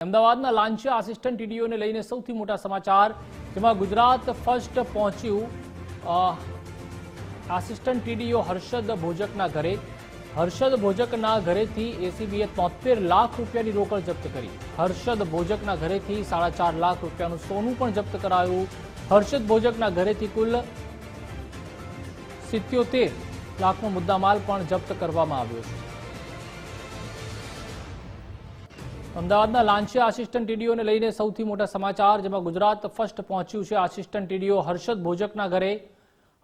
અમદાવાદના લાંચિયા આસિસ્ટન્ટ ટીડીઓને લઈને સૌથી મોટા સમાચાર, જેમાં ગુજરાત ફર્સ્ટ પહોંચ્યું આસિસ્ટન્ટ ટીડીઓ હર્ષદ ભોજકના ઘરે. હર્ષદ ભોજકના ઘરેથી એસીબીએ 73 લાખ રૂપિયાની રોકડ જપ્ત કરી. હર્ષદ ભોજકના ઘરેથી 4.5 લાખ રૂપિયાનું સોનું પણ જપ્ત કરાયું. હર્ષદ ભોજકના ઘરેથી કુલ 77 લાખનો મુદ્દામાલ પણ જપ્ત કરવામાં આવ્યો છે. અમદાવાદના લાંચિયા આસિસ્ટન્ટ ટીડીઓને લઈને સૌથી મોટા સમાચાર, જેમાં ગુજરાત ફર્સ્ટ પહોંચ્યું છે આસિસ્ટન્ટ ટીડીઓ હર્ષદ ભોજકના ઘરે.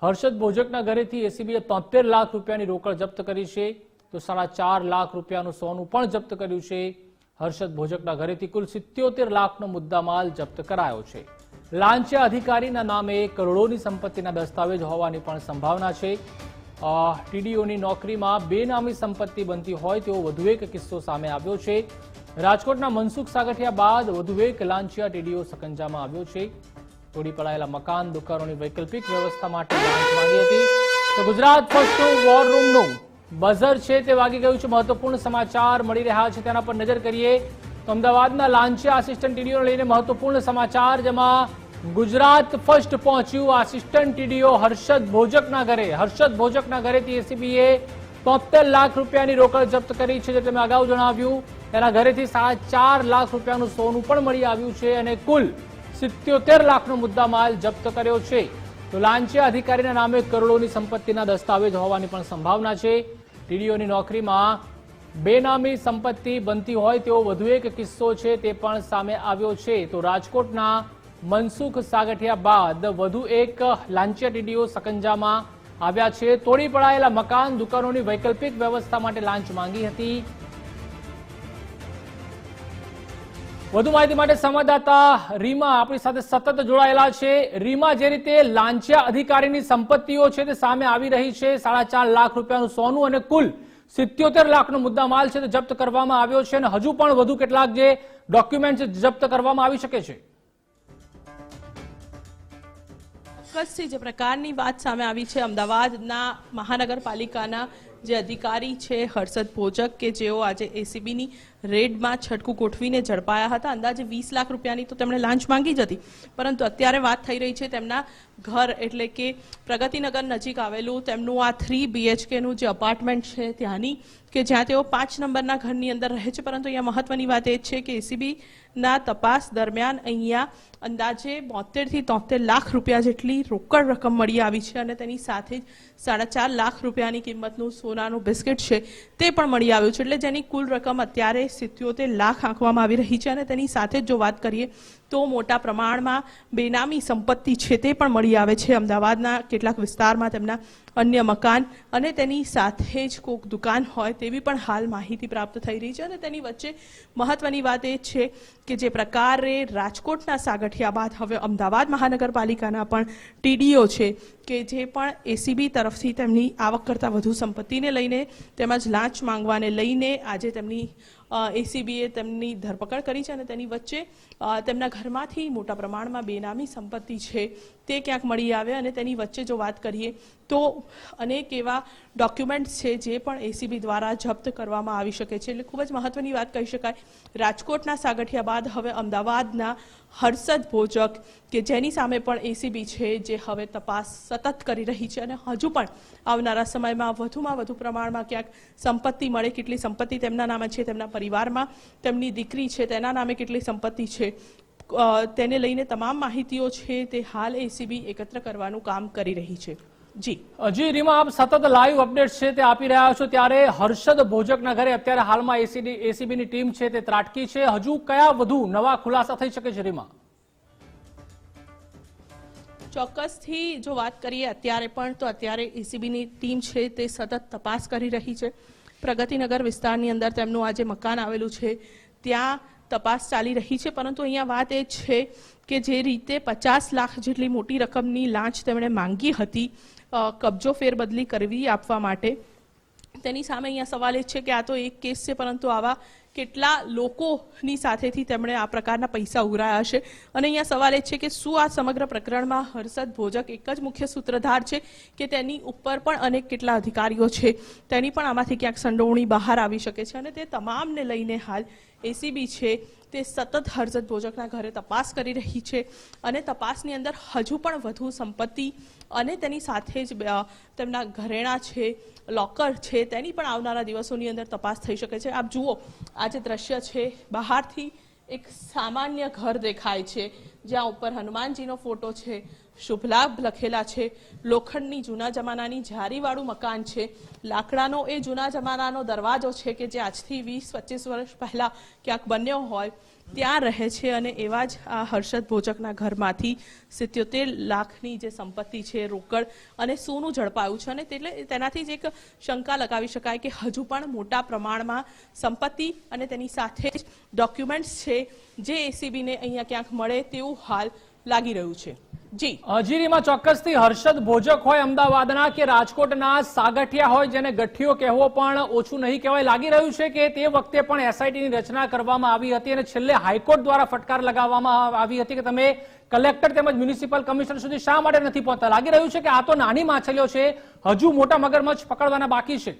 હર્ષદ ભોજકના ઘરેથી એસીબીએ 73 લાખ રૂપિયાની રોકડ જપ્ત કરી છે, તો 4.5 લાખ રૂપિયાનું સોનું પણ જપ્ત કર્યું છે. હર્ષદ ભોજકના ઘરેથી કુલ 77 લાખનો મુદ્દામાલ જપ્ત કરાયો છે. લાંચિયા અધિકારીના નામે કરોડોની સંપત્તિના દસ્તાવેજ હોવાની પણ સંભાવના છે. ટીડીઓની નોકરીમાં બેનામી સંપત્તિ બનતી હોય તેવો વધુ એક કિસ્સો સામે આવ્યો છે. રાજકોટના મનસુખ સાગઠિયા બાદ વધુ એક લાંચિયા ટીડીઓ સકંજામાં આવ્યો છે. તોડી પડાયેલા મકાન દુકાનોની વૈકલ્પિક વ્યવસ્થા માટે લાંચ માંગી હતી. તો ગુજરાત ફર્સ્ટનું વોર રૂમનું બઝર છે તે વાગી ગયું છે. મહત્વપૂર્ણ સમાચાર મળી રહ્યા છે, તેના પર નજર કરીએ. તો અમદાવાદના લાંચિયા આસિસ્ટન્ટ ટીડીઓને લઈને મહત્વપૂર્ણ સમાચાર, જેમાં ગુજરાત ફર્સ્ટ પહોંચ્યું આસિસ્ટન્ટ ટીડીઓ હર્ષદ ભોજકના ઘરે. હર્ષદ ભોજકના ઘરેથી એસીબીએ 73 લાખ રૂપિયાની રોકડ જપ્ત કરી છે, જે તમે અગાઉ જણાવ્યું. તેના ઘરેથી 4.5 લાખ રૂપિયાનું સોનું પણ મળી આવ્યું છે અને કુલ 77 લાખનો મુદ્દામાલ જપ્ત કર્યો છે. તો લાંચિયા અધિકારીના નામે કરોડોની સંપત્તિના દસ્તાવેજ હોવાની પણ સંભાવના છે. ટીડીઓની નોકરીમાં બેનામી સંપત્તિ બનતી હોય તેવો વધુ એક કિસ્સો છે, તે પણ સામે આવ્યો છે. તો રાજકોટના મનસુખ સાગઠિયા બાદ વધુ એક લાંચિયા ટીડીઓ સકંજામાં આવ્યા છે. તોડી પડાયેલા મકાન દુકાનોની વૈકલ્પિક વ્યવસ્થા માટે લાંચ માંગી હતી. વધુ માહિતી માટે સંવાદદાતા રીમા આપણી સાથે સતત જોડાયેલા છે. રીમા, જે રીતે લાંચિયા અધિકારીની સંપત્તિઓ છે તે સામે આવી રહી છે, 4.5 લાખ રૂપિયાનું સોનું અને કુલ 77 લાખનો મુદ્દામાલ છે તે જપ્ત કરવામાં આવ્યો છે, અને હજુ પણ વધુ કેટલાક જે ડોક્યુમેન્ટ જપ્ત કરવામાં આવી શકે છે. ચોક્કસથી જે પ્રકારની વાત સામે આવી છે, અમદાવાદના મહાનગરપાલિકાના જે અધિકારી છે હર્ષદ ભોજક, કે જેઓ આજે એસીબીની રેડમાં છટકું ગોઠવીને ઝડપાયા હતા. અંદાજે 20 લાખ રૂપિયાની તો તેમણે લાંચ માંગી જ હતી, પરંતુ અત્યારે વાત થઈ રહી છે તેમના ઘર એટલે કે પ્રગતિનગર નજીક આવેલું તેમનું આ 3 BHKનું જે અપાર્ટમેન્ટ છે ત્યાંની, કે જ્યાં તેઓ 5 નંબરના ઘરની અંદર રહે છે. પરંતુ અહીંયા મહત્વની વાત એ છે કે એસીબીના તપાસ દરમિયાન અહીંયા અંદાજે 72 થી 73 લાખ રૂપિયા જેટલી રોકડ રકમ મળી આવી છે, અને તેની સાથે જ 4.5 લાખ રૂપિયાની કિંમતનું સોનાનું બિસ્કિટ છે તે પણ મળી આવ્યું છે. એટલે જેની કુલ રકમ અત્યારે 77 લાખ આંકવામાં આવી રહી છે. અને તેની સાથે જ જો વાત કરીએ તો મોટા પ્રમાણમાં બેનામી સંપત્તિ છે તે પણ મળી આવે છે. અમદાવાદના કેટલાક વિસ્તારમાં તેમના અન્ય મકાન અને તેની સાથે જ કોઈક દુકાન હોય તેવી પણ હાલ માહિતી પ્રાપ્ત થઈ રહી છે. અને તેની વચ્ચે મહત્વની વાત એ છે કે જે પ્રકારે રાજકોટના સાગઠિયા બાદ હવે અમદાવાદ મહાનગરપાલિકાના પણ ટીડીઓ છે, કે જે પણ એસીબી તરફથી તેમની આવક કરતાં વધુ સંપત્તિને લઈને તેમજ લાંચ માંગવાને લઈને આજે તેમની એસીબીએ તેમની ધરપકડ કરી છે. અને તેની વચ્ચે તેમના ઘરમાંથી મોટા પ્રમાણમાં બેનામી સંપત્તિ છે તે ક્યાંક મળી આવે. અને તેની વચ્ચે જો વાત કરીએ તો અનેક એવા ડોક્યુમેન્ટ્સ છે જે પણ એસીબી દ્વારા જપ્ત કરવામાં આવી શકે છે. એટલે ખૂબ જ મહત્વની વાત કહી શકાય. રાજકોટના સાગઠિયા બાદ હવે અમદાવાદના હર્ષદ ભોજક, કે જેની સામે પણ એસીબી છે જે હવે તપાસ સતત કરી રહી છે, અને હજુ પણ આવનારા સમયમાં વધુમાં વધુ પ્રમાણમાં ક્યાંક સંપત્તિ મળે, કેટલી સંપત્તિ તેમના નામે છે, તેમના પરિવારમાં તેમની દીકરી છે તેના નામે કેટલી સંપત્તિ છે, તેને લઈને તમામ માહિતીઓ છે તે હાલ એસીબી એકત્ર કરવાનું કામ કરી રહી છે. જી રીમા, આપ સતત લાઈવ અપડેટ છે તે આપી રહ્યા છો, ત્યારે હર્ષદ ભોજકના ઘરે અત્યારે હાલમાં એસીબીની ટીમ છે તે ત્રાટકી છે. હજુ કયા વધુ નવા ખુલાસા થઈ શકે છે રીમા? ચોક્કસથી જો વાત કરીએ અત્યારે પણ, તો અત્યારે એસીબીની ટીમ છે તે સતત તપાસ કરી રહી છે. પ્રગતિનગર વિસ્તારની અંદર તેમનું આ જે મકાન આવેલું છે ત્યાં તપાસ ચાલી રહી છે. પરંતુ અહીંયા વાત એ છે કે જે રીતે 50 લાખ જેટલી મોટી રકમની લાંચ તેમણે માંગી હતી કબજો ફેરબદલી કરવી આપવા માટે, તેની સામે અહીંયા સવાલ એ છે કે આ તો એક કેસ છે, પરંતુ આવા કેટલા લોકોની સાથેથી તેમણે આ પ્રકારના પૈસા ઉઘરાયા હશે. અને અહીંયા સવાલ એ છે કે શું આ સમગ્ર પ્રકરણમાં હર્ષદ ભોજક એક જ મુખ્ય સૂત્રધાર છે, કે તેની ઉપર પણ અનેક કેટલા અધિકારીઓ છે, તેની પણ આમાંથી ક્યાંક સંડોવણી બહાર આવી શકે છે. અને તે તમામને લઈને હાલ એસીબી છે તે સતત હર્ષદ ભોજકના ઘરે તપાસ કરી રહી છે અને તપાસની અંદર હજુ પણ વધુ સંપત્તિ અને તેની સાથે જ તેમના ઘરેણાં છે, લોકર છે, તેની પણ આવનારા દિવસોની અંદર તપાસ થઈ શકે છે. આપ જુઓ, આ જે દ્રશ્ય છે, બહારથી એક સામાન્ય ઘર દેખાય છે, જ્યાં ઉપર હનુમાનજીનો ફોટો છે, શુભ લાભ લખેલા છે, લોખંડની જૂના જમાનાની જારીવાળું મકાન છે, લાકડાનો એ જૂના જમાનાનો દરવાજો છે કે જે આજથી 20-25 વર્ષ પહેલા ક્યાંક બન્યો હોય ત્યાં રહે છે. અને એવા જ આ હર્ષદ ભોજકના ઘરમાંથી 77 લાખની જે સંપત્તિ છે, રોકડ અને સોનું ઝડપાયું છે. અને એટલે તેનાથી જ એક શંકા લગાવી શકાય કે હજુ પણ મોટા પ્રમાણમાં સંપત્તિ અને તેની સાથે જ ડોક્યુમેન્ટ્સ છે જે એસીબીને અહીંયા ક્યાંક મળે તેવું હાલ લાગી રહ્યું છે. જી અજીરીમાં ચોક્કસથી હર્ષદ ભોજક હોય અમદાવાદના કે રાજકોટના સાગઠિયા હોય, જેને ગઠિયો કહેવો પણ ઓછું નહીં કહેવાય, લાગી રહ્યું છે કે તે વખતે પણ એસઆઈટીની રચના કરવામાં આવી હતી અને છેલ્લે હાઈકોર્ટ દ્વારા ફટકાર લગાવવામાં આવી હતી કે તમે કલેક્ટર તેમજ મ્યુનિસિપલ કમિશનર સુધી શા માટે નથી પહોંચતા. લાગી રહ્યું છે કે આ તો નાની માછલીઓ છે, હજુ મોટા મગરમચ્છ પકડવાના બાકી છે.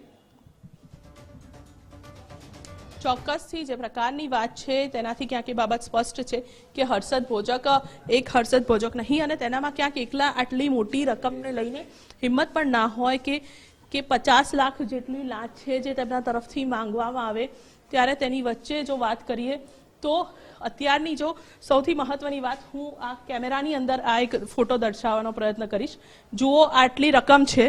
ચોક્કસથી જે પ્રકારની વાત છે તેનાથી ક્યાંક એ બાબત સ્પષ્ટ છે કે હર્ષદ ભોજક એક હર્ષદ ભોજક નહીં અને તેનામાં ક્યાંક એકલા આટલી મોટી રકમને લઈને હિંમત પણ ના હોય કે 50 લાખ જેટલી લાંચ છે જે તેમના તરફથી માંગવામાં આવે. ત્યારે તેની વચ્ચે જો વાત કરીએ તો અત્યારની જો સૌથી મહત્વની વાત, હું આ કેમેરાની અંદર આ એક ફોટો દર્શાવવાનો પ્રયત્ન કરીશ. જુઓ, આટલી રકમ છે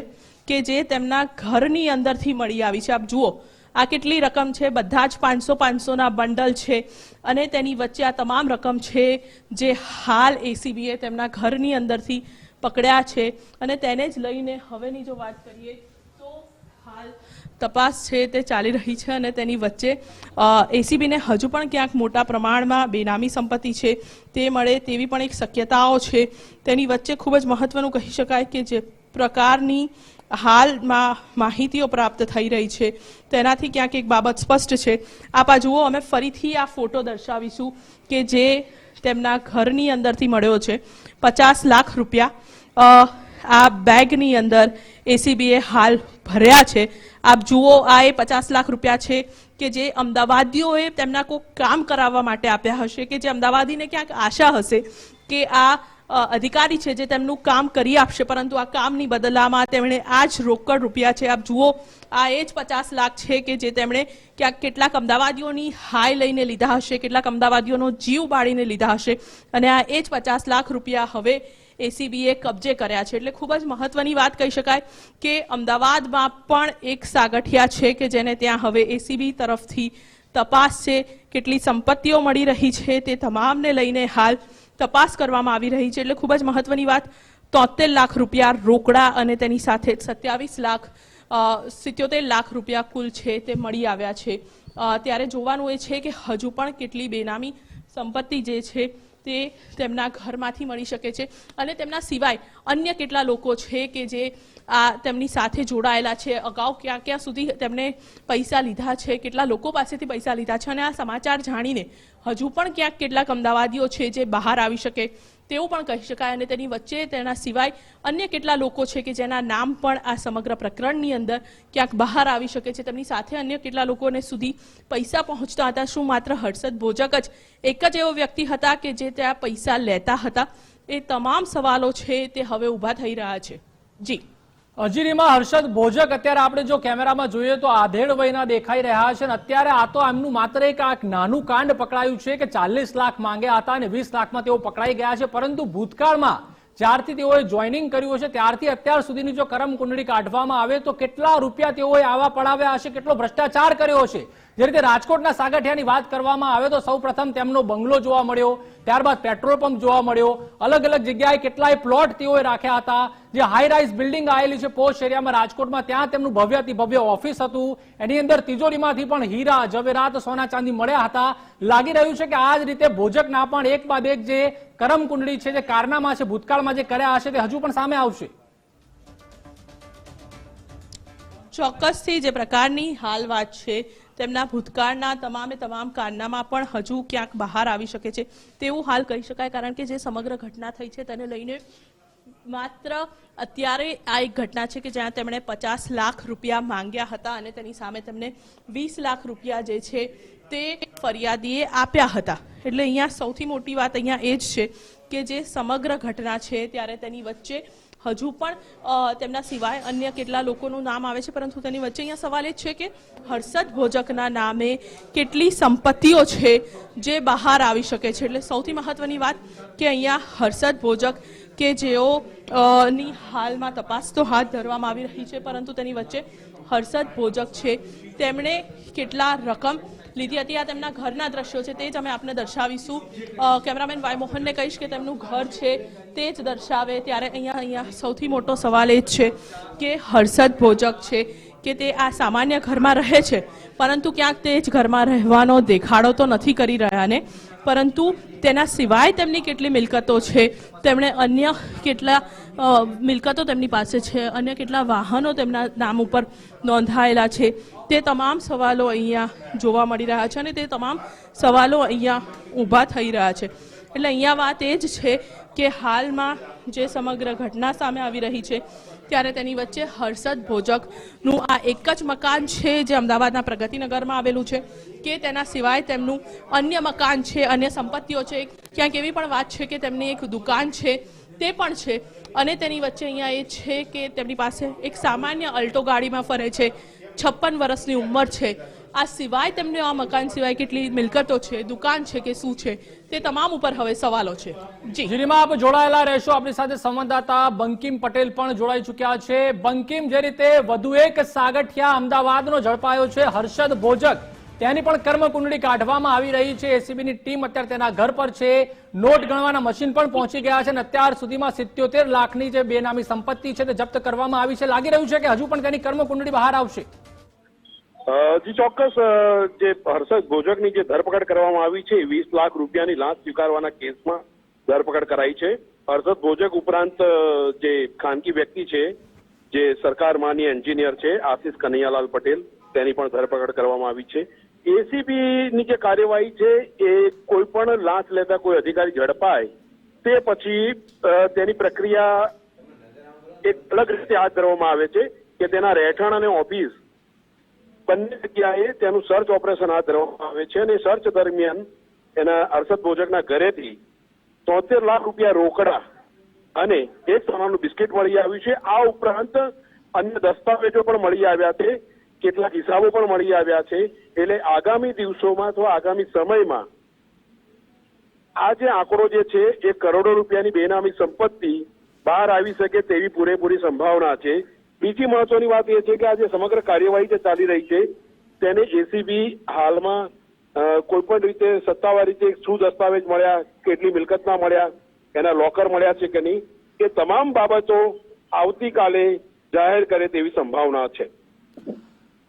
કે જે તેમના ઘરની અંદરથી મળી આવી છે. આપ જુઓ, આ કેટલી રકમ છે, બધા જ 500-500ના બંડલ છે અને તેની વચ્ચે આ તમામ રકમ છે જે હાલ એસીબીએ તેમના ઘરની અંદરથી પકડ્યા છે. અને તેને જ લઈને હવેની જો વાત કરીએ તો હાલ તપાસ છે તે ચાલી રહી છે અને તેની વચ્ચે એસીબીને હજુ પણ ક્યાંક મોટા પ્રમાણમાં બેનામી સંપત્તિ છે તે મળે તેવી પણ એક શક્યતાઓ છે. તેની વચ્ચે ખૂબ જ મહત્વનું કહી શકાય કે જે પ્રકારની હાલમાં માહિતીઓ પ્રાપ્ત થઈ રહી છે તેનાથી ક્યાંક એક બાબત સ્પષ્ટ છે. આપ આ જુઓ, અમે ફરીથી આ ફોટો દર્શાવીશું કે જે તેમના ઘરની અંદરથી મળ્યો છે. 50 લાખ રૂપિયા આ બેગની અંદર એસીબીએ હાલ ભર્યા છે. આપ જુઓ, આ એ 50 લાખ રૂપિયા છે કે જે અમદાવાદીઓએ તેમના કોઈ કામ કરાવવા માટે આપ્યા હશે, કે જે અમદાવાદીને ક્યાંક આશા હશે કે આ અધિકારી છે જે તેમનું કામ કરી આપશે, પરંતુ આ કામની બદલામાં તેમણે આ જ રોકડ રૂપિયા છે. આપ જુઓ, આ એ જ 50 લાખ છે કે જે તેમણે ક્યાંક કેટલાક અમદાવાદીઓની હાય લઈને લીધા હશે, કેટલાક અમદાવાદીઓનો જીવ બાળીને લીધા હશે અને આ એ જ 50 લાખ રૂપિયા હવે એસીબીએ કબજે કર્યા છે. એટલે ખૂબ જ મહત્વની વાત કહી શકાય કે અમદાવાદમાં પણ એક સાગઠિયા છે કે જેને ત્યાં હવે એસીબી તરફથી તપાસ છે, કેટલી સંપત્તિઓ મળી રહી છે તે તમામને લઈને હાલ તપાસ કરવામાં આવી રહી છે. એટલે ખૂબ જ મહત્વની વાત, 73 લાખ રૂપિયા રોકડા અને તેની સાથે 77 લાખ રૂપિયા કુલ છે તે મળી આવ્યા છે. ત્યારે જોવાનું એ છે કે હજુ પણ કેટલી બેનામી સંપત્તિ જે છે તે તેમના ઘરમાંથી મળી શકે છે અને તેમના સિવાય અન્ય કેટલા લોકો છે કે જે આ તેમની સાથે જોડાયેલા છે, અગાઉ ક્યાં ક્યાં સુધી તેમને પૈસા લીધા છે, કેટલા લોકો પાસેથી પૈસા લીધા છે. અને આ સમાચાર જાણીને હજુ પણ ક્યાંક કેટલાક અમદાવાદીઓ છે જે બહાર આવી શકે તેવું પણ કહી શકાય. અને તેની વચ્ચે તેના સિવાય અન્ય કેટલા લોકો છે કે જેના નામ પણ આ સમગ્ર પ્રકરણની અંદર ક્યાંક બહાર આવી શકે છે. તેમની સાથે અન્ય કેટલા લોકોને સુધી પૈસા પહોંચતા હતા. શું માત્ર હર્ષદ ભોજક જ એક જ એવો વ્યક્તિ હતા કે જે ત્યાં પૈસા લેતા હતા? એ તમામ સવાલો છે તે હવે ઊભા થઈ રહ્યા છે. જી અજીરીમાં હર્ષદ ભોજક અત્યારે આપણે જો કેમેરામાં જોઈએ તો આધેડ વયના દેખાઈ રહ્યા છે અને અત્યારે આ તો એમનું માત્ર એક નાનું કાંડ પકડાયું છે કે 40 લાખ માંગ્યા હતા અને 20 લાખમાં તેઓ પકડાઈ ગયા છે. પરંતુ ભૂતકાળમાં જ્યારથી તેઓએ જોઈનિંગ કર્યું છે ત્યારથી અત્યાર સુધીની જો કરમ કુંડળી કાઢવામાં આવે તો કેટલા રૂપિયા તેઓએ આવા પડાવ્યા હશે, કેટલો ભ્રષ્ટાચાર કર્યો છે. જે રીતે રાજકોટના સાગઠિયાની વાત કરવામાં આવે તો સૌપ્રથમ તેમનો બંગલો જોવા મળ્યો, ત્યારબાદ પેટ્રોલ પંપ જોવા મળ્યો, અલગ અલગ જગ્યાએ કેટલાય પ્લોટ તેઓએ રાખ્યા હતા. જે હાઈ રાઇઝ બિલ્ડિંગ આવેલી છે પોશ એરિયામાં રાજકોટમાં, ત્યાં તેમનું ભવ્યથી ભવ્ય ઓફિસ હતું. એની અંદર તિજોરીમાંથી પણ હીરા જવેરાત સોના ચાંદી મળ્યા હતા. લાગી રહ્યું છે કે આ જ રીતે ભોજકના પણ એક બાદ એક જે કરમ કુંડળી છે, જે કારનામા છે ભૂતકાળમાં જે કર્યા હશે તે હજુ પણ સામે આવશે. ચોક્કસથી જે પ્રકારની હાલ વાત છે તેમના ભૂતકાળના તમામે તમામ કારનામા પણ હજુ ક્યાંક બહાર આવી શકે છે તેવું હાલ કહી શકાય. કારણ કે જે સમગ્ર ઘટના થઈ છે તેને લઈને માત્ર અત્યારે આ એક ઘટના છે કે જ્યાં તેમણે 50 લાખ રૂપિયા માંગ્યા હતા અને તેની સામે તેમને 20 લાખ રૂપિયા જે છે તે ફરિયાદીએ આપ્યા હતા. એટલે અહીંયા સૌથી મોટી વાત અહીંયા એ જ છે કે જે સમગ્ર ઘટના છે ત્યારે તેની વચ્ચે હજુ પણ તેમના સિવાય અન્ય કેટલા લોકોનું નામ આવે છે, પરંતુ તેની વચ્ચે અહીંયા સવાલ એ છે કે હર્ષદ ભોજકના નામે કેટલી સંપત્તિઓ છે જે બહાર આવી શકે છે. એટલે સૌથી મહત્વની વાત કે અહીંયા હર્ષદ ભોજક કે જેઓ ની હાલમાં તપાસ તો હાથ ધરવામાં આવી રહી છે, પરંતુ તેની વચ્ચે હર્ષદ ભોજક છે તેમણે કેટલા રકમ લીધી હતી આ તેમના ઘરના દ્રશ્યો છે તે જ અમે આપને દર્શાવીશું. કેમેરામેન વાય મોહનને કહીશ કે તેમનું ઘર છે તે જ દર્શાવે. ત્યારે અહીંયા સૌથી મોટો સવાલ એ જ છે કે હર્ષદ ભોજક છે કે તે આ સામાન્ય ઘરમાં રહે છે, પરંતુ ક્યાંક તે જ ઘરમાં રહેવાનો દેખાડો તો નથી કરી રહ્યા ને, પરંતુ તેના સિવાય તેમની કેટલી મિલકતો છે, તેમણે અન્ય કેટલા મિલકતો તેમની પાસે છે, અન્ય કેટલા વાહનો તેમના નામ ઉપર નોંધાયેલા છે, તે તમામ સવાલો અહીંયા જોવા મળી રહ્યા છે અને તે તમામ સવાલો અહીંયા ઊભા થઈ રહ્યા છે. એટલે અહીંયા વાત એ જ છે કે હાલમાં જે સમગ્ર ઘટના સામે આવી રહી છે ત્યારે તેની વચ્ચે હર્ષદ ભોજકનું આ એક જ મકાન છે જે અમદાવાદના પ્રગતિનગરમાં આવેલું છે કે તેના સિવાય તેમનું અન્ય મકાન છે, અન્ય સંપત્તિઓ છે, ક્યાંક એવી પણ વાત છે કે તેમની એક દુકાન છે તે પણ છે. અને તેની વચ્ચે અહીંયા એ છે કે તેમની પાસે એક સામાન્ય અલ્ટો ગાડીમાં ફરે છે, 56 વર્ષની ઉંમર છે. આ સિવાય તેમને આ મકાન સિવાય કેટલી મિલકતો છે, દુકાન છે કે શું છે, તે તમામ ઉપર હવે સવાલો છે. જી રીમા, આપ જોડાયેલા રહેશો. આપણી સાથે સંવાદદાતા બંકિમ પટેલ પણ જોડાઈ ચુક્યા છે. બંકિમ, જે રીતે વધુ એક સાગઠિયા અમદાવાદનો ઝડપાયો છે હર્ષદ ભોજક, તેની પણ કર્મકુંડળી કાઢવામાં આવી રહી છે. એસીબીની ટીમ અત્યારે તેના ઘર પર છે, નોટ ગણવાના મશીન પણ પહોંચી ગયા છે અને અત્યાર સુધીમાં 77 લાખની જે બેનામી સંપત્તિ છે તે જપ્ત કરવામાં આવી છે. લાગી રહ્યું છે કે હજુ પણ તેની કર્મકુંડળી બહાર આવશે. જી ચોક્કસ. જે હર્ષદ ભોજકની જે ધરપકડ કરવામાં આવી છે 20 લાખ રૂપિયાની લાંચ સ્વીકારવાના કેસમાં ધરપકડ કરાઈ છે. હર્ષદ ભોજક ઉપરાંત જે ખાનગી વ્યક્તિ છે જે સરકાર માન્ય એન્જિનિયર છે આશિષ કનૈયાલાલ પટેલ, તેની પણ ધરપકડ કરવામાં આવી છે. એસીબી ની જે કાર્યવાહી છે એ કોઈ પણ લાંચ લેતા કોઈ અધિકારી ઝડપાય તે પછી તેની પ્રક્રિયા એક અલગ રીતે હાથ ધરવામાં આવે છે કે તેના રહેઠાણ અને ઓફિસ બંને જગ્યાએ તેનું સર્ચ ઓપરેશન હાથ ધરવામાં આવે છે અને સર્ચ દરમિયાન એના હર્ષદ ભોજકના ઘરેથી 73 લાખ રૂપિયા રોકડા અને એક સોનાનું બિસ્કિટ મળી આવ્યું છે. આ ઉપરાંત અન્ય દસ્તાવેજો પણ મળી આવ્યા છે, કેટલાક હિસાબો પણ મળી આવ્યા છે. એટલે આગામી દિવસોમાં અથવા આગામી સમયમાં આ જે આંકડો જે છે એ કરોડો રૂપિયાની બેનામી સંપત્તિ બહાર આવી શકે તેવી પૂરેપૂરી સંભાવના છે. બીજી મહત્વની વાત એ છે કે આ જે સમગ્ર કાર્યવાહી જે ચાલી રહી છે તેને એસીબી હાલમાં કોઈ પણ રીતે સત્તાવાર રીતે શું દસ્તાવેજ મળ્યા, કેટલી મિલકતના મળ્યા, એના લોકર મળ્યા છે કે નહીં, એ તમામ બાબતો આવતીકાલે જાહેર કરે તેવી સંભાવના છે.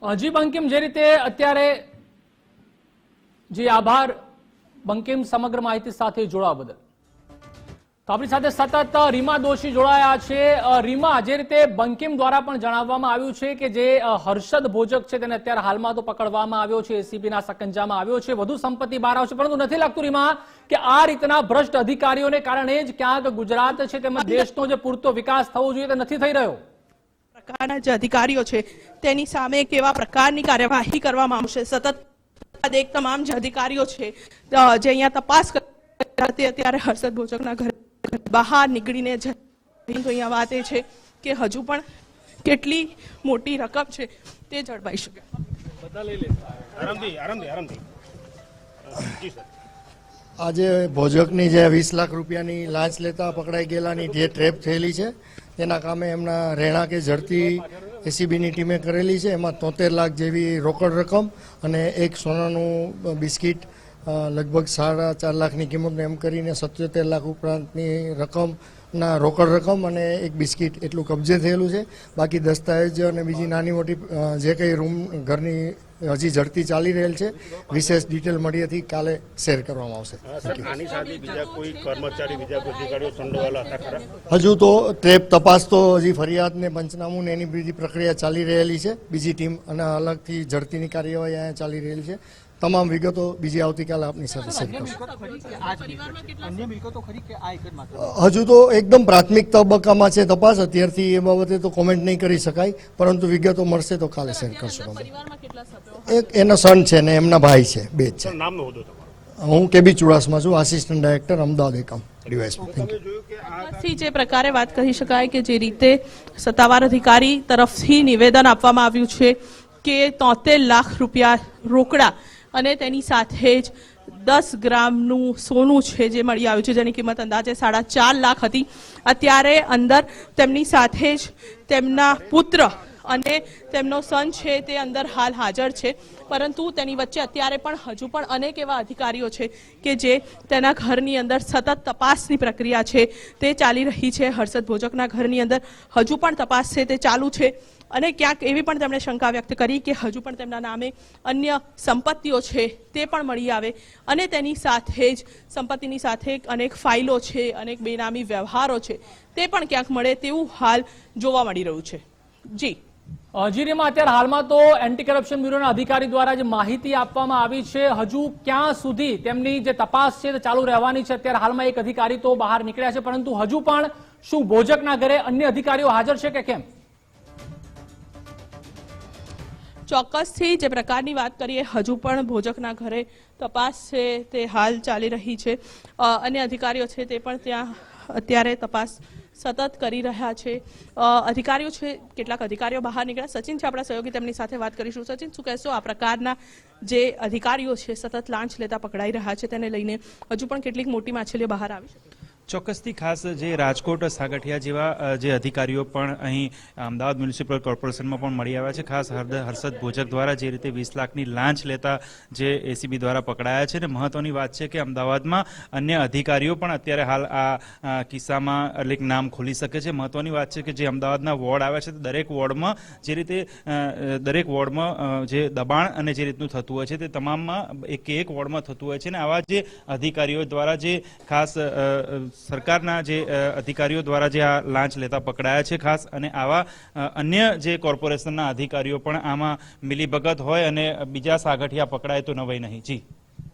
હજી બંકિમ, જે રીતે અત્યારે જી આભાર બંકિમ સમગ્ર માહિતી સાથે જોડાવા બદલ. તો આપણી સાથે સતત રીમા દોશી જોડાયા છે. રીમા, જે રીતે બંકિમ દ્વારા પણ જણાવવામાં આવ્યું છે કે જે હર્ષદ ભોજક છે તેને અત્યારે હાલમાં તો પકડવામાં આવ્યો છે, એસીબીના સકંજામાં આવ્યો છે, વધુ સંપત્તિ બહાર આવશે, પરંતુ નથી લાગતું રીમા કે આ રીતના ભ્રષ્ટ અધિકારીઓને કારણે જ ક્યાંક ગુજરાત છે તેમજ દેશનો જે પૂરતો વિકાસ થવો જોઈએ તે નથી થઈ રહ્યો. પ્રકારના જે અધિકારીઓ છે તેની સામે કેવા પ્રકારની કાર્યવાહી કરવામાં આવશે? સતત એક તમામ જે અધિકારીઓ છે જે અહીંયા તપાસ કરતી અત્યારે હર્ષદ ભોજકના ઘરે બહાર નીકળીને તો અહીંયા વાત એ છે કે હજુ પણ કેટલી મોટી રકમ છે તે ઝડપાઈ શકે. આજે ભોજકની જે 20 લાખ રૂપિયાની લાંચ લેતા પકડાઈ ગયેલાની જે ટ્રેપ થયેલી છે તેના કામે એમના રહેણાંકે ઝડપી એસીબીની ટીમે કરેલી છે. એમાં 73 લાખ જેવી રોકડ રકમ અને એક સોનાનું બિસ્કિટ લગભગ 4.5 લાખની કિંમતનું એમ કરીને 77 લાખ ઉપરાંતની રકમના રોકડ રકમ અને એક બિસ્કિટ એટલું કબજે થયેલું છે. બાકી દસ્તાવેજ અને બીજી નાની મોટી જે કંઈ રૂમ ઘરની હજી ઝડપી ચાલી રહેલ છે. વિશેષ ડિટેલ મળી હતી કાલે શેર કરવામાં આવશે. આની સાથે બીજા કોઈ કર્મચારી બીજા અધિકારીઓ સંડોવાયેલા હતા ખરા? હજુ તો ટ્રેપ તપાસ તો હજી ફરિયાદ ને પંચનામું ને એની બીજી પ્રક્રિયા ચાલી રહેલી છે. બીજી ટીમ અને અલગથી ઝડપીની કાર્યવાહી અહીંયા ચાલી રહેલી છે. તમામ વિગતો બીજી આવતીકાલે આપની સાથે શેર કરશું. હજુ તો એકદમ પ્રાથમિક તબક્કામાં છે તપાસ, અત્યારથી એ બાબતે તો કોમેન્ટ નહીં કરી શકાય, પરંતુ વિગતો મળશે તો કાલે શેર કરશું. પરિવારમાં કેટલા સભ્યો? એક એનો સન છે ને એમના ભાઈ છે, બે જ છે. સર, નામનો હોદ્દો તમારો? હું કેબી ચુડાસમા છું, આસિસ્ટન્ટ ડાયરેક્ટર, અમદાવાદ એકમ, ડીવાયએસપી. Thank you. તમે જોયું કે આ થી જે પ્રકારે વાત કરી શકાય કે જે રીતે સત્તાવાર અધિકારી તરફથી નિવેદન આપવામાં આવ્યું છે કે 73 લાખ રૂપિયા રોકડા અને તેની સાથે જ 10 ગ્રામનું સોનું છે જે મળી આવ્યું છે, જેની કિંમત અંદાજે 4.5 લાખ હતી. અત્યારે અંદર તેમની સાથે જ તેમના પુત્ર અને તેમનો સન છે તે અંદર હાલ હાજર છે, પરંતુ તેની વચ્ચે અત્યારે પણ હજુ પણ અનેક એવા અધિકારીઓ છે કે જે તેના ઘરની અંદર સતત તપાસની પ્રક્રિયા છે તે ચાલી રહી છે. હર્ષદ ભોજકના ઘરની અંદર હજુ પણ તપાસ છે તે ચાલુ છે અને ક્યાંક એવી પણ તેમણે શંકા વ્યક્ત કરી કે હજુ પણ તેમના નામે અન્ય સંપત્તિઓ છે તે પણ મળી આવે અને તેની સાથે જ સંપત્તિની સાથે અનેક ફાઇલો છે, અનેક બેનામી વ્યવહારો છે તે પણ ક્યાંક મળે તેવું હાલ જોવા મળી રહ્યું છે. જી જીરીમાં અત્યારે હાલમાં તો એન્ટી કરપ્શન બ્યુરોના અધિકારી દ્વારા જે માહિતી આપવામાં આવી છે, હજુ ક્યાં સુધી તેમની જે તપાસ છે તે ચાલુ રહેવાની છે. અત્યારે હાલમાં એક અધિકારી તો બહાર નીકળ્યા છે, પરંતુ હજુ પણ શું ભોજકના ઘરે અન્ય અધિકારીઓ હાજર છે કે કેમ? ચોક્કસથી જે પ્રકારની વાત કરીએ, હજુ પણ ભોજકના ઘરે તપાસ છે તે હાલ ચાલી રહી છે. અન્ય અધિકારીઓ છે તે પણ ત્યાં અત્યારે તપાસ સતત કરી રહ્યા છે. અધિકારીઓ છે, કેટલાક અધિકારીઓ બહાર નીકળ્યા. સચિન છે આપણા સહયોગી, તેમની સાથે વાત કરીશું. સચિન, શું કહેશો આ પ્રકારના જે અધિકારીઓ છે સતત લાંચ લેતા પકડાઈ રહ્યા છે તેને લઈને હજુ પણ કેટલીક મોટી માછલીઓ બહાર આવી છે? ચોક્કસથી ખાસ જે રાજકોટ સાગઠિયા જેવા જે અધિકારીઓ પણ અહીં અમદાવાદ મ્યુનિસિપલ કોર્પોરેશનમાં પણ મળી આવ્યા છે. ખાસ હર્ષદ ભોજક દ્વારા જે રીતે 20 લાખની લાંચ લેતા જે એસીબી દ્વારા પકડાયા છે. અને મહત્વની વાત છે કે અમદાવાદમાં અન્ય અધિકારીઓ પણ અત્યારે હાલ આ કિસ્સામાં એટલે નામ ખોલી શકે છે. મહત્વની વાત છે કે જે અમદાવાદના વોર્ડ આવ્યા છે દરેક વોર્ડમાં જે રીતે દરેક વોર્ડમાં જે દબાણ અને જે રીતનું થતું હોય છે તે તમામમાં એક વોર્ડમાં થતું હોય છે. અને આવા જે અધિકારીઓ દ્વારા જે ખાસ સરકારના જે અધિકારીઓ દ્વારા જે આ લાંચ લેતા પકડાયા છે ખાસ, અને આવા અન્ય જે કોર્પોરેશનના અધિકારીઓ પણ આમાં મિલીભગત હોય અને બીજા સાગઠિયા પકડાય તો નવાઈ નહીં.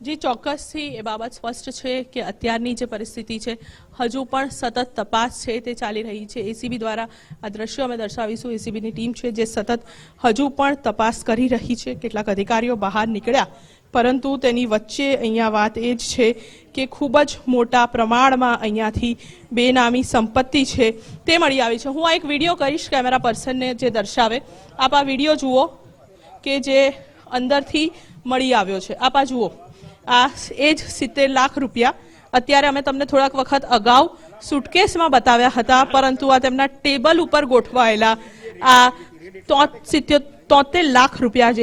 જી, ચોક્કસથી એ બાબત સ્પષ્ટ છે કે અત્યારની જે પરિસ્થિતિ છે હજુ પણ સતત તપાસ છે તે ચાલી રહી છે. એસીબી દ્વારા આ દ્રશ્યો અમે દર્શાવીશું. એસીબીની ટીમ છે જે સતત હજુ પણ તપાસ કરી રહી છે. કેટલાક અધિકારીઓ બહાર નીકળ્યા, પરંતુ તેની વચ્ચે અહીંયા વાત એ જ છે કે ખૂબ જ મોટા પ્રમાણમાં અહીંયાથી બેનામી સંપત્તિ છે તે મળી આવી છે. હું આ એક વિડીયો કહીશ કેમેરા પર્સનને જે દર્શાવે. આપ આ વિડીયો જુઓ કે જે અંદરથી મળી આવ્યો છે. આપ આ જુઓ, આ એ જ 70 લાખ રૂપિયા અત્યારે અમે તમને થોડાક વખત અગાઉ સુટકેસમાં બતાવ્યા હતા, પરંતુ આ તેમના ટેબલ ઉપર ગોઠવાયેલા આ 73 લાખ રૂપિયા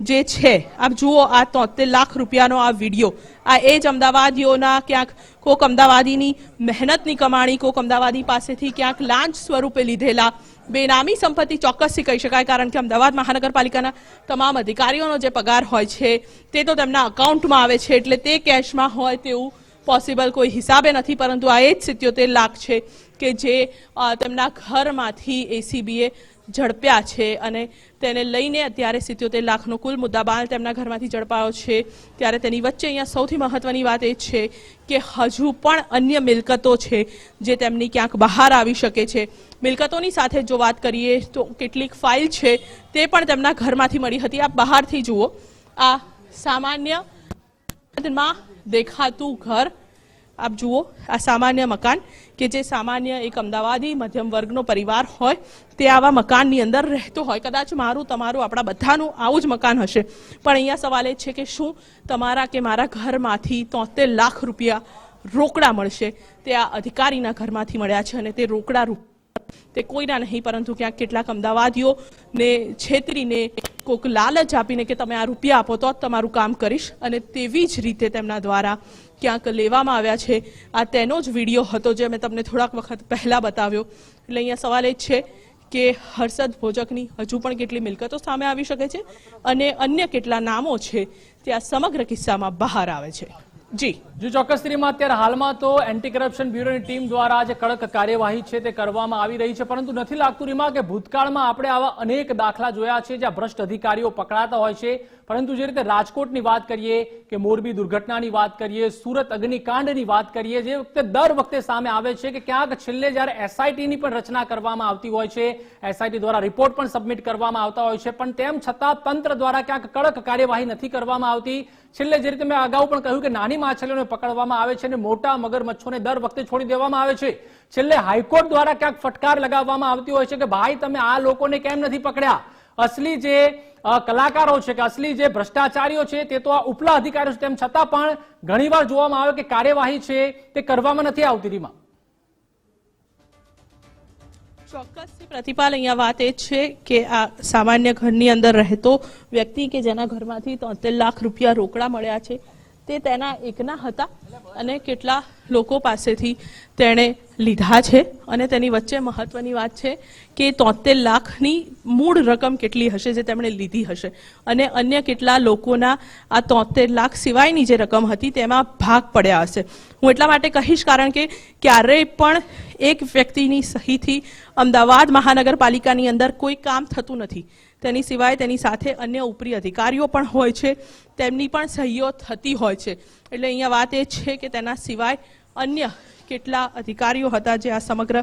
જે છે આપ જુઓ. આ 73 લાખ રૂપિયાનો આ વિડીયો, આ એ જ અમદાવાદીઓના ક્યાંક કોક અમદાવાદીની મહેનતની કમાણી, કોક અમદાવાદી પાસેથી ક્યાંક લાંચ સ્વરૂપે લીધેલા બેનામી સંપત્તિ ચોક્કસથી કહી શકાય, કારણ કે અમદાવાદ મહાનગરપાલિકાના તમામ અધિકારીઓનો જે પગાર હોય છે તે તો તેમના અકાઉન્ટમાં આવે છે, એટલે તે કેશમાં હોય તેવું પોસિબલ કોઈ હિસાબે નથી. પરંતુ આ એ જ 77 લાખ છે કે જે તેમના ઘરમાંથી એસીબીએ ઝડપ્યા છે અને તેને લઈને અત્યારે 77 લાખનો કુલ મુદ્દામાલ તેમના ઘરમાંથી ઝડપાયો છે. ત્યારે તેની વચ્ચે અહીંયા સૌથી મહત્વની વાત એ છે કે હજુ પણ અન્ય મિલકતો છે જે તેમની ક્યાંક બહાર આવી શકે છે. મિલકતોની સાથે જો વાત કરીએ તો કેટલીક ફાઇલ છે તે પણ તેમના ઘરમાંથી મળી હતી. આપ બહારથી જુઓ, આ સામાન્ય દેખાતું ઘર આપ જુઓ, આ સામાન્ય મકાન કે જે સામાન્ય એક અમદાવાદી મધ્યમ વર્ગનો પરિવાર હોય તે આવા મકાનની અંદર રહેતો હોય. કદાચ મારું, તમારું, આપણા બધાનું આવું જ મકાન હશે, પણ અહીંયા સવાલ એ છે કે શું તમારા કે મારા ઘરમાંથી 73 લાખ રૂપિયા રોકડા મળશે? તે આ અધિકારીના ઘરમાંથી મળ્યા છે અને તે રોકડા તે કોઈના નહીં, પરંતુ ક્યાંક કેટલાક અમદાવાદીઓને છેતરીને કોઈક લાલચ આપીને કે તમે આ રૂપિયા આપો તો જ તમારું કામ કરીશ, અને તેવી જ રીતે તેમના દ્વારા ક્યાંક લેવામાં આવ્યા છે. આ તેનો જ વિડીયો હતો જે મેં તમને થોડાક વખત પહેલાં બતાવ્યો. એટલે અહીંયા સવાલ એ જ છે કે હર્ષદ ભોજકની હજુ પણ કેટલી મિલકતો સામે આવી શકે છે અને અન્ય કેટલા નામો છે તે આ સમગ્ર કિસ્સામાં બહાર આવે છે. જી ચોક્કસ રીમાં અત્યારે હાલમાં તો એન્ટી કરપ્શન બ્યુરોની ટીમ દ્વારા જે કડક કાર્યવાહી છે તે કરવામાં આવી રહી છે, પરંતુ નથી લાગતું રીમાં કે ભૂતકાળમાં આપણે આવા અનેક દાખલા જોયા છે જ્યાં ભ્રષ્ટ અધિકારીઓ પકડાતા હોય છે, પરંતુ જે રીતે રાજકોટની વાત કરીએ કે મોરબી દુર્ઘટનાની વાત કરીએ, સુરત અગ્નિકાંડની વાત કરીએ, જે વખતે દર વખતે સામે આવે છે કે ક્યાંક છેલ્લે જ્યારે એસઆઈટીની પણ રચના કરવામાં આવતી હોય છે, એસઆઈટી દ્વારા રિપોર્ટ પણ સબમિટ કરવામાં આવતા હોય છે, પણ તેમ છતાં તંત્ર દ્વારા ક્યાંક કડક કાર્યવાહી નથી કરવામાં આવતી. છેલ્લે જે રીતે મેં અગાઉ પણ કહ્યું કે નાની માછલીઓને પકડવામાં આવે છે અને મોટા મગરમચ્છોને દર વખતે છોડી દેવામાં આવે છે. છેલ્લે હાઈકોર્ટ દ્વારા ક્યાંક ફટકાર લગાવવામાં આવતી હોય છે કે ભાઈ તમે આ લોકોને કેમ નથી પકડ્યા. અસલી જે કલાકારો છે કે અસલી જે ભ્રષ્ટાચારીઓ છે તે તો આ ઉપલા અધિકારીઓ છે, તેમ છતાં પણ ઘણીવાર જોવામાં આવે કે કાર્યવાહી છે તે કરવામાં નથી આવતી. રીમાં ચોક્કસથી પ્રતિપાલ, અહીંયા વાત એ છે કે આ સામાન્ય ઘરની અંદર રહેતો વ્યક્તિ કે જેના ઘરમાંથી 73 લાખ રૂપિયા રોકડા મળ્યા છે તે તેના એકના હતા અને કેટલા લોકો પાસેથી તેણે લીધા છે, અને તેની વચ્ચે મહત્વની વાત છે કે 73 લાખની મૂળ રકમ કેટલી હશે જે તેમણે લીધી હશે, અને અન્ય કેટલા લોકોના આ 73 લાખ સિવાયની જે રકમ હતી તેમાં ભાગ પડ્યા હશે. હું એટલા માટે કહીશ કારણ કે ક્યારેય પણ એક વ્યક્તિની સહીથી અમદાવાદ મહાનગરપાલિકાની અંદર કોઈ કામ થતું નથી. તેની સિવાય તેની સાથે અન્ય ઉપરી અધિકારીઓ પણ હોય છે, તેમની પણ સહીઓ થતી હોય છે. એટલે અહીંયા વાત એ છે કે તેના સિવાય અન્ય કેટલા અધિકારીઓ હતા જે આ સમગ્ર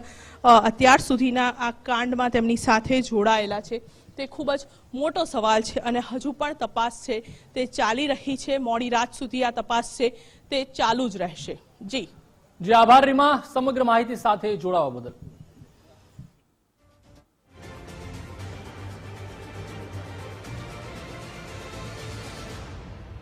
અત્યાર સુધીના આ કાંડમાં તેમની સાથે જોડાયેલા છે તે ખૂબ જ મોટો સવાલ છે, અને હજુ પણ તપાસ છે તે ચાલી રહી છે. મોડી રાત સુધી આ તપાસ છે તે ચાલુ જ રહેશે. જી આભાર રીમા, સમગ્ર માહિતી સાથે જોડાવા બદલ.